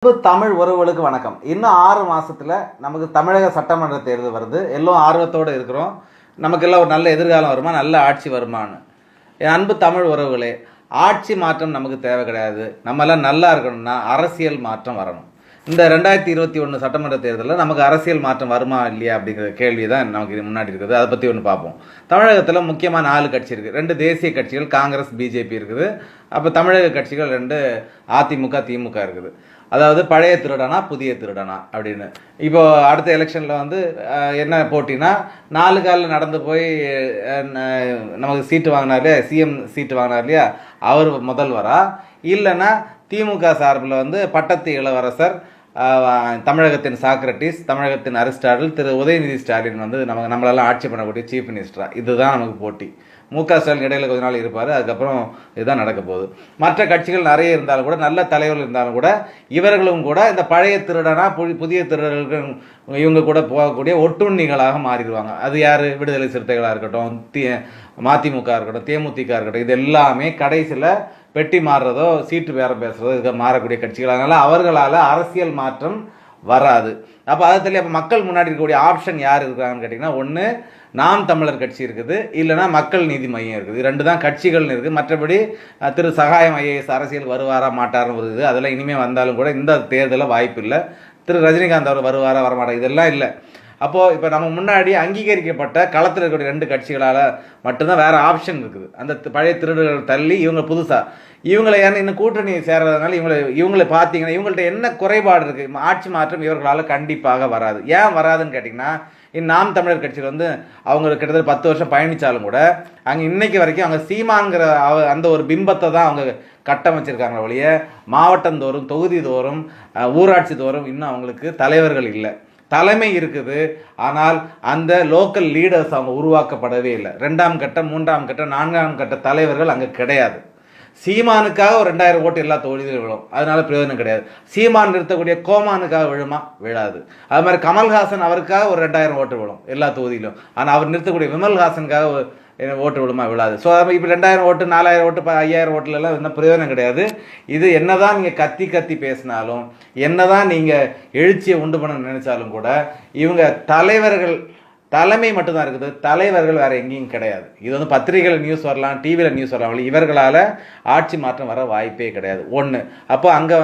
தமிழ் உறவுகளுக்கு வணக்கம். இன்னும் 6 மாசத்துல நமக்கு தமிழக சட்டமன்ற தேர்தல் வருது. எல்லாம் ஆர்வத்தோடு இருக்கிறோம். நமக்கெல்லாம் ஒரு நல்ல எதிர்காலம் வருமா, நல்ல ஆட்சி வருமானு. என் அன்பு தமிழ் உறவுகளே, ஆட்சி மாற்றம் நமக்கு தேவை கிடையாது. நம்மெல்லாம் நல்லா இருக்கணும்னா அரசியல் மாற்றம் வரணும். இந்த 2021 சட்டமன்ற தேர்தலில் நமக்கு அரசியல் மாற்றம் வருமா இல்லையா அப்படிங்கிற கேள்வி தான் நமக்கு முன்னாடி இருக்குது. அதை பற்றி ஒன்று பார்ப்போம். தமிழகத்தில் முக்கியமாக 4 கட்சி இருக்குது. 2 தேசிய கட்சிகள், காங்கிரஸ், பிஜேபி இருக்குது. அப்போ தமிழக கட்சிகள் 2 அதிமுக, திமுக இருக்குது. அதாவது பழைய திருடனா புதிய திருடனா அப்படின்னு. இப்போ அடுத்த எலெக்ஷனில் என்ன போட்டினா, 4 காலில் நடந்து போய் நமக்கு சீட்டு வாங்கினார் இல்லையா, சிஎம் சீட்டு வாங்கினார் இல்லையா, அவர் முதல்வரா, இல்லைன்னா திமுக சார்பில் பட்டத்து இளவரசர், தமிழகத்தின் சாக்ரட்டிஸ், தமிழகத்தின் அரிஸ்டாட்டில், திரு உதயநிதி ஸ்டாலின் நம்மளெல்லாம் ஆட்சி பண்ணக்கூடிய சீஃப் மினிஸ்டரா. இதுதான் நமக்கு போட்டி. முக ஸ்டாலின் இடையில கொஞ்ச நாள் இருப்பார், அதுக்கப்புறம் இதுதான் நடக்க போகுது. மற்ற கட்சிகள் நிறைய இருந்தாலும் கூட, நல்ல தலைவர்கள் இருந்தாலும் கூட, இவர்களும் கூட இந்த பழைய திருடனா புதிய திருடர்கள் இவங்க கூட போகக்கூடிய ஒட்டுண்ணிகளாக மாறிடுவாங்க. அது யார்? விடுதலை சிறுத்தைகளாக இருக்கட்டும், மதிமுக இருக்கட்டும், தேமுதிக இருக்கட்டும், இது எல்லாமே கடைசியில் பெட்டி மாறுறதோ சீட்டு பேரம் பேசுறதோ இதுக்கு மாறக்கூடிய கட்சிகள். அதனால் அவர்களால் அரசியல் மாற்றம் வராது. அப்போ அதை தெரியல. அப்போ மக்கள் முன்னாடி இருக்கக்கூடிய ஆப்ஷன் யார் இருக்காங்கன்னு கேட்டிங்கன்னா, ஒன்று நாம் தமிழர் கட்சி இருக்குது, இல்லைனா மக்கள் நீதி மையம் இருக்குது. 2 தான் கட்சிகள்னு இருக்குது. மற்றபடி திரு சகாயம் ஐஏஎஸ் அரசியல் வருவாரா மாட்டார்னு வருது. அதெல்லாம் இனிமேல் வந்தாலும் கூட இந்த தேர்தலில் வாய்ப்பு இல்லை. திரு ரஜினிகாந்த் அவர் வருவாரா வரமாட்டார், இதெல்லாம் இல்லை. அப்போது இப்போ நம்ம முன்னாடி அங்கீகரிக்கப்பட்ட களத்தில் இருக்கக்கூடிய 2 கட்சிகளால் மட்டும்தான் வேறு ஆப்ஷன் இருக்குது. அந்த பழைய திருடர்கள் தள்ளி இவங்க புதுசாக இவங்களை இன்னும் கூட்டணி சேர்றதுனால இவங்களை பார்த்தீங்கன்னா இவங்கள்ட்ட என்ன குறைபாடு இருக்குது? ஆட்சி மாற்றம் இவர்களால் கண்டிப்பாக வராது. ஏன் வராதுன்னு கேட்டிங்கன்னா, நாம் தமிழர் கட்சியில் அவங்க கிட்டத்தட்ட 10 வருஷம் பயணித்தாலும் கூட அங்கே இன்னைக்கு வரைக்கும் அவங்க சீமான்கிற அந்த ஒரு பிம்பத்தை தான் அவங்க கட்டமைச்சிருக்காங்க ஒழிய, மாவட்டந்தோறும், தொகுதி தோறும், ஊராட்சி தோறும் இன்னும் அவங்களுக்கு தலைவர்கள் இல்லை. தலைமை இருக்குது, ஆனால் அந்த லோக்கல் லீடர்ஸ் அவங்க உருவாக்கப்படவே இல்லை. 2ஆம் கட்ட, 3ஆம் கட்ட, 4ஆம் கட்ட தலைவர்கள் அங்கே கிடையாது. சீமானுக்காக ஒரு 2000 ஓட்டு எல்லா தொகுதியிலும் விழும், அதனால பிரயோஜனம் கிடையாது. சீமான் நிறுத்தக்கூடிய கோமானுக்காக விழுமா? விழாது. அது மாதிரி கமல்ஹாசன் அவருக்காக ஒரு 2000 ஓட்டு விழும் எல்லா தொகுதியிலும், ஆனால் அவர் நிறுத்தக்கூடிய விமல்ஹாசனுக்காக ஓட்டு விழுமா? விழாது. ஸோ இப்போ 2000 ஓட்டு, 4000 ஓட்டு, 5000 ஓட்டுலலாம் என்ன பிரயோஜனம் கிடையாது. இது என்னதான் நீங்கள் கத்தி பேசினாலும், என்னதான் நீங்கள் எழுச்சியை உண்டு பண்ண நினைச்சாலும் கூட, இவங்க தலைவர்கள் தலைமை மட்டும்தான் இருக்குது. தலைவர்கள் வேறு எங்கேயும் கிடையாது. இது பத்திரிகைகள் நியூஸ் வரலாம், டிவியில் நியூஸ் வரலாம், இவர்களால் ஆட்சி மாற்றம் வர வாய்ப்பே கிடையாது. ஒன்று. அப்போ அங்கே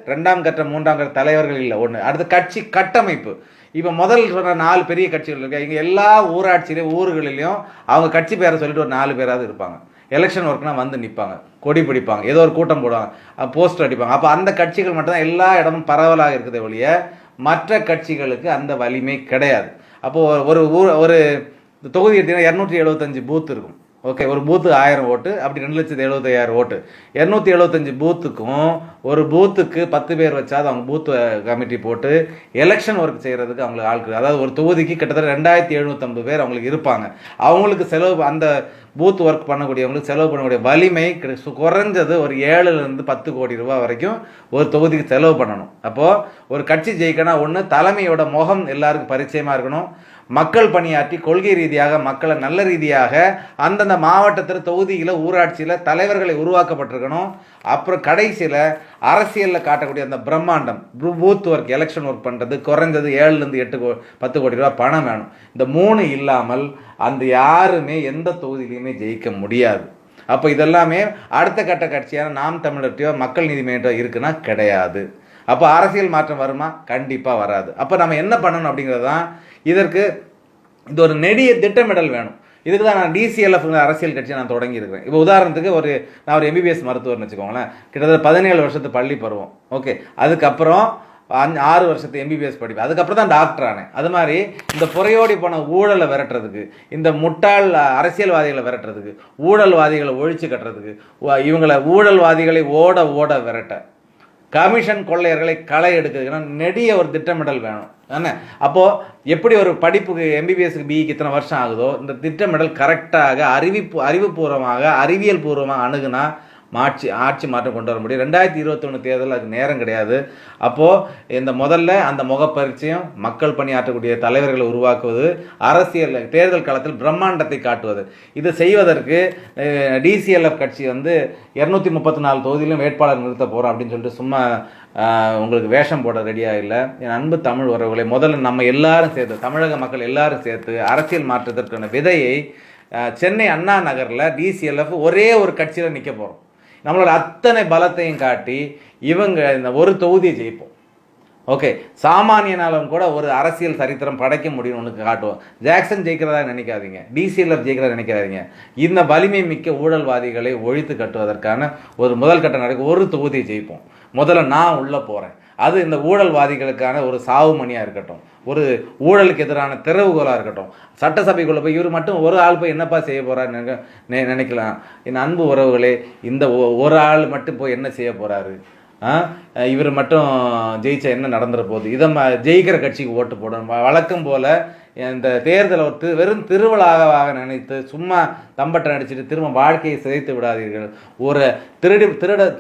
2ஆம் கட்ட, 3ஆம் கட்ட தலைவர்கள் இல்லை. ஒன்று. அடுத்து கட்சி கட்டமைப்பு. இப்போ முதல் சொன்ன 4 பெரிய கட்சிகள் இருக்கு. இங்கே எல்லா ஊராட்சியிலையும் ஊர்களிலையும் அவங்க கட்சி பேரை சொல்லிட்டு ஒரு 4 பேராவது இருப்பாங்க. எலெக்ஷன் ஒர்க்னா நிற்பாங்க, கொடி பிடிப்பாங்க, ஏதோ ஒரு கூட்டம் போடுவாங்க, போஸ்டர் அடிப்பாங்க. அப்போ அந்த கட்சிகள் மட்டும்தான் எல்லா இடமும் பரவலாக இருக்குதே ஒழிய மற்ற கட்சிகளுக்கு அந்த வலிமை கிடையாது. அப்போது ஒரு தொகுதி எடுத்தீங்கன்னா 275 பூத் இருக்கும். ஓகே, ஒரு பூத்து 1000 ஓட்டு, அப்படி 2,75,000 ஓட்டு. 275 பூத்துக்கும் ஒரு பூத்துக்கு 10 பேர் வச்சாது அவங்க பூத்து கமிட்டி போட்டு எலெக்ஷன் ஒர்க் செய்கிறதுக்கு அவங்களுக்கு ஆட்கள், அதாவது ஒரு தொகுதிக்கு கிட்டத்தட்ட 2750 பேர் அவங்களுக்கு இருப்பாங்க. அவங்களுக்கு செலவு, அந்த பூத் ஒர்க் பண்ணக்கூடியவங்களுக்கு செலவு பண்ணக்கூடிய வலிமை குறைஞ்சது ஒரு 7லேருந்து 10 கோடி ரூபாய் வரைக்கும் ஒரு தொகுதிக்கு செலவு பண்ணணும். அப்போது ஒரு கட்சி ஜெயிக்கணும், ஒன்று தலைமையோட முகம் எல்லாருக்கும் பரிச்சயமாக இருக்கணும், மக்கள் பணியாற்றி கொள்கை ரீதியாக மக்களை நல்ல ரீதியாக அந்தந்த மாவட்டத்தில், தொகுதியில், ஊராட்சியில் தலைவர்களை உருவாக்கப்பட்டிருக்கணும். அப்புறம் கடைசியில் அரசியலில் காட்டக்கூடிய அந்த பிரம்மாண்டம், பூத் ஒர்க், எலெக்ஷன் ஒர்க் பண்ணுறது குறைஞ்சது 7லேருந்து 10 கோடி ரூபாய் பணம் வேணும். இந்த 3 இல்லாமல் அந்த யாருமே எந்த தொகுதியிலையுமே ஜெயிக்க முடியாது. அப்போ இதெல்லாமே அடுத்த கட்ட கட்சியான நாம் தமிழர்கிட்டயோ மக்கள் நீதி மையத்தோ இருக்குன்னா கிடையாது. அப்போ அரசியல் மாற்றம் வருமா? கண்டிப்பாக வராது. அப்போ நம்ம என்ன பண்ணணும் அப்படிங்கிறது தான் இதற்கு இது ஒரு நெடிய திட்டமிடல் வேணும். இதுக்கு தான் நான் DCLF அரசியல் கட்சியை நான் தொடங்கியிருக்கிறேன். இப்போ உதாரணத்துக்கு நான் ஒரு MBBS மருத்துவர்னு வச்சுக்கோங்களேன். கிட்டத்தட்ட 17 வருஷத்து பள்ளி பருவம். ஓகே, அதுக்கப்புறம் 6 வருஷத்து MBBS படிப்பு, அதுக்கப்புறம் தான் டாக்டர் ஆனேன். அது மாதிரி இந்த புறையோடி போன ஊழலை விரட்டுறதுக்கு, இந்த முட்டாள் அரசியல்வாதிகளை விரட்டுறதுக்கு, ஊழல்வாதிகளை ஒழிச்சு கட்டுறதுக்கு, இவங்களை ஊழல்வாதிகளை ஓட விரட்ட, கமிஷன் கொள்ளையர்களை களை எடுக்கிறதுக்கு நெடிய ஒரு திட்டமிடல் வேணும். என்ன? அப்போது எப்படி ஒரு படிப்புக்கு MBBSக்கு BEக்கு இத்தனை வருஷம் ஆகுதோ, இந்த திட்டமிடல் கரெக்டாக அறிவுபூர்வமாக, அறிவியல் பூர்வமாக அணுகுனா ஆட்சி மாற்றம் கொண்டு வர முடியும். 2021 தேர்தல் அதுக்கு நேரம் கிடையாது. அப்போது இந்த முதல்ல அந்த முகப்பரிச்சயம், மக்கள் பணியாற்றக்கூடிய தலைவர்களை உருவாக்குவது, அரசியல் தேர்தல் காலத்தில் பிரம்மாண்டத்தை காட்டுவது, இது செய்வதற்கு DCLF கட்சி 234 தொகுதியிலும் வேட்பாளர் நிறுத்த போகிறோம் அப்படின்னு சொல்லிட்டு சும்மா உங்களுக்கு வேஷம் போட ரெடியாக இல்லை. என் அன்பு தமிழ் உறவுகளை, முதல்ல நம்ம எல்லாரும் சேர்த்து, தமிழக மக்கள் எல்லாரும் சேர்த்து அரசியல் மாற்றத்திற்கான விதையை சென்னை அண்ணா நகரில் டிசிஎல்எஃப் ஒரே ஒரு கட்சியில் நிற்க போகிறோம். நம்மளோட அத்தனை பலத்தையும் காட்டி இவங்க இந்த ஒரு தொகுதியை ஜெயிப்போம். ஓகே, சாமானியனாலும் கூட ஒரு அரசியல் சரித்திரம் படைக்க முடியும்னு உனக்கு காட்டுவோம். ஜாக்சன் ஜெயிக்கிறதா நினைக்காதீங்க, டிசிஎல்எஃப் ஜெயிக்கிறதா நினைக்காதீங்க. இந்த வலிமை மிக்க ஊழல்வாதிகளை ஒழித்து கட்டுவதற்கான ஒரு முதல் கட்ட நடக்க ஒரு தொகுதியை ஜெயிப்போம். முதல்ல நான் உள்ளே போகிறேன். அது இந்த ஊழல்வாதிகளுக்கான ஒரு சாவு மணியாக இருக்கட்டும், ஊழலுக்கு எதிரான திறவுகோலாக இருக்கட்டும். சட்டசபைக்குள்ளே போய் இவர் மட்டும் ஒரு ஆள் போய் என்னப்பா செய்ய போகிறாரு நினைக்கலாம். என் அன்பு உறவுகளே, இந்த ஒரு ஆள் மட்டும் போய் என்ன செய்ய போகிறாரு? இவர் மட்டும் ஜெயிச்சா என்ன நடந்துற போகுது? இதை ஜெயிக்கிற கட்சிக்கு ஓட்டு போடணும். வழக்கம் போல் இந்த தேர்தலை வெறும் திருவிழாவாக நினைத்து சும்மா தம்பட்டை நடிச்சுட்டு திரும்ப வாழ்க்கையை சிதைத்து விடாதீர்கள். ஒரு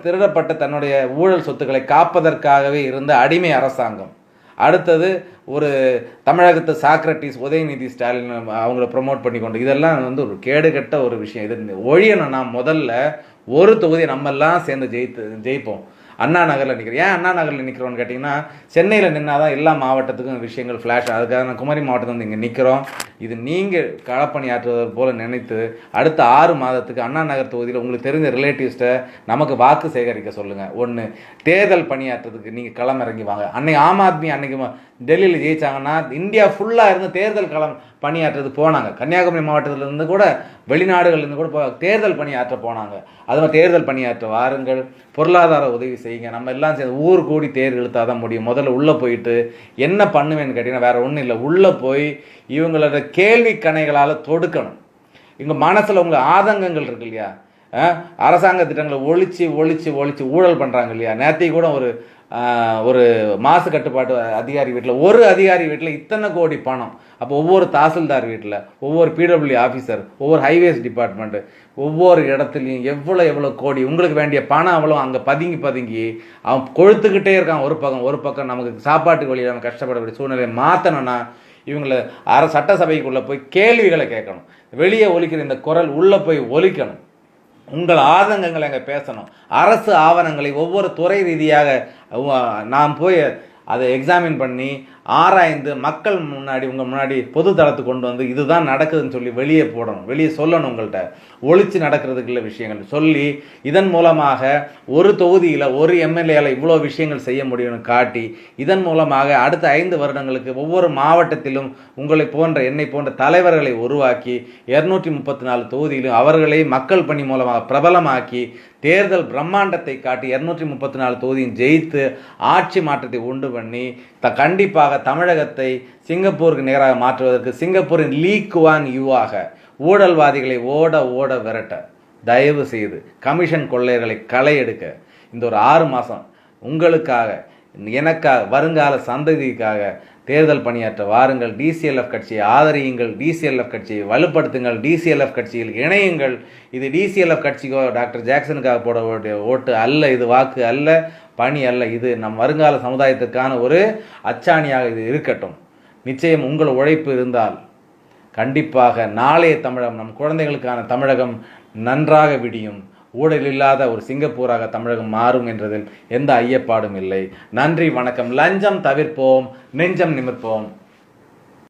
திருடப்பட்ட தன்னுடைய ஊழல் சொத்துக்களை காப்பதற்காகவே இருந்த அடிமை அரசாங்கம். அடுத்தது ஒரு தமிழகத்து சாக்ரட்டிஸ் உதயநிதி ஸ்டாலின் அவங்கள ப்ரொமோட் பண்ணி கொண்டு, இதெல்லாம் ஒரு கேடுகட்ட ஒரு விஷயம். இது ஒழியணும்னா முதல்ல ஒரு தொகுதியை நம்மெல்லாம் சேர்ந்து ஜெயிப்போம். அண்ணா நகரில் நிற்கிறேன். ஏன் அண்ணா நகரில் நிற்கிறோன்னு கேட்டிங்கன்னா, சென்னையில் நின்னால் தான் எல்லா மாவட்டத்துக்கும் விஷயங்கள் ஃப்ளாஷ். அதுக்காக நான் குமரி மாவட்டத்தில் வந்து இங்கே நிற்கிறோம். இது நீங்கள் களப்பணியாற்றுவது போல் நினைத்து அடுத்த 6 மாதத்துக்கு அண்ணா நகர் தொகுதியில் உங்களுக்கு தெரிஞ்ச ரிலேட்டிவ்ஸ்ட்டை நமக்கு வாக்கு சேகரிக்க சொல்லுங்கள். ஒன்று, தேர்தல் பணியாற்றுறதுக்கு நீங்கள் களமிறங்கி வாங்க. அன்னைக்கு ஆம் ஆத்மி அன்னைக்கு டெல்லியில் ஜெயிச்சாங்கன்னா இந்தியா ஃபுல்லாக இருந்து தேர்தல் களம் பணியாற்றுறது போனாங்க. கன்னியாகுமரி மாவட்டத்திலேருந்து கூட வெளிநாடுகள்லேருந்து கூட தேர்தல் பணியாற்ற போனாங்க. அது மாதிரி தேர்தல் பணியாற்ற வாருங்கள், பொருளாதார உதவி செய்யுங்க. நம்ம எல்லாம் சேர்ந்து ஊர் கூடி தேர் இழுத்தால் தான் முடியும். முதல்ல உள்ளே போயிட்டு என்ன பண்ணுவேன்னு கேட்டிங்கன்னா வேறு ஒன்றும் இல்லை, உள்ளே போய் இவங்களோட கேள்வி கணைகளால் தொடுக்கணும். இங்கே மனசில் உங்கள் ஆதங்கங்கள் இருக்கு இல்லையா, அரசாங்க திட்டங்களை ஒழிச்சு ஊழல் பண்ணுறாங்க இல்லையா. நேற்றைக்கு கூட ஒரு மாசு கட்டுப்பாட்டு அதிகாரி வீட்டில், ஒரு அதிகாரி வீட்டில் இத்தனை கோடி பணம். அப்போ ஒவ்வொரு தாசில்தார் வீட்டில், ஒவ்வொரு பிடபிள்யூ ஆஃபீஸர், ஒவ்வொரு ஹைவேஸ் டிபார்ட்மெண்ட்டு, ஒவ்வொரு இடத்துலையும் எவ்வளோ கோடி உங்களுக்கு வேண்டிய பணம் அவ்வளோ அங்கே பதுங்கி அவன் கொழுத்துக்கிட்டே இருக்கான். ஒரு பக்கம் நமக்கு சாப்பாட்டுக்கு வழி நம்ம கஷ்டப்படக்கூடிய சூழ்நிலையை மாற்றணும்னா இவங்களை சட்டசபைக்குள்ளே போய் கேள்விகளை கேட்கணும். வெளியே ஒலிக்கிற இந்த குரல் உள்ளே போய் ஒலிக்கணும். உங்கள் ஆதங்கங்களை அங்கே பேசணும். அரசு ஆவணங்களை ஒவ்வொரு துறை ரீதியாக நாம் போய் அதை எக்ஸாமின் பண்ணி ஆராய்ந்து மக்கள் முன்னாடி உங்கள் முன்னாடி பொது தளத்துக்கு கொண்டு வந்து இதுதான் நடக்குதுன்னு சொல்லி வெளியே போடணும், வெளியே சொல்லணும். உங்கள்கிட்ட ஒழிச்சு நடக்கிறதுக்குள்ள விஷயங்கள் சொல்லி இதன் மூலமாக ஒரு தொகுதியில் ஒரு எம்எல்ஏல இவ்வளோ விஷயங்கள் செய்ய முடியும்னு காட்டி இதன் மூலமாக அடுத்த 5 வருடங்களுக்கு ஒவ்வொரு மாவட்டத்திலும் உங்களை போன்ற என்னை போன்ற தலைவர்களை உருவாக்கி 234 தொகுதியிலும் அவர்களை மக்கள் பணி மூலமாக பிரபலமாக்கி தேர்தல் பிரம்மாண்டத்தை காட்டி 234 தொகுதியும் ஜெயித்து ஆட்சி மாற்றத்தை உண்டு பண்ணி கண்டிப்பாக தமிழகத்தை சிங்கப்பூருக்கு நேராக மாற்றுவதற்கு சிங்கப்பூரின் லீ குவான் யூவாக ஊழல்வாதிகளை ஓட விரட்ட, தயவு செய்து கமிஷன் கொள்ளையர்களை களை எடுக்க இந்த ஒரு 6 மாதம் உங்களுக்காக, எனக்காக, வருங்கால சந்ததிக்காக தேர்தல் பணியாற்ற வாருங்கள். டிசிஎல்எஃப் கட்சியை ஆதரியுங்கள், டிசிஎல்எஃப் கட்சியை வலுப்படுத்துங்கள், டிசிஎல்எஃப் கட்சியில் இணையுங்கள். இது டிசிஎல்எஃப் கட்சிக்கோ டாக்டர் ஜாக்சனுக்காக போட வேண்டிய ஓட்டு அல்ல, இது வாக்கு அல்ல, பணி அல்ல. இது நம் வருங்கால சமுதாயத்துக்கான ஒரு அச்சாணியாக இது இருக்கட்டும். நிச்சயம் உங்கள் உழைப்பு இருந்தால் கண்டிப்பாக நாளைய தமிழகம், நம் குழந்தைகளுக்கான தமிழகம் நன்றாக விடியும். ஊழல் இல்லாத ஒரு சிங்கப்பூராக தமிழகம் மாறும் என்றதில் எந்த ஐயப்பாடும் இல்லை. நன்றி, வணக்கம். லஞ்சம் தவிர்ப்போம், நெஞ்சம் நிமிர்ப்போம்.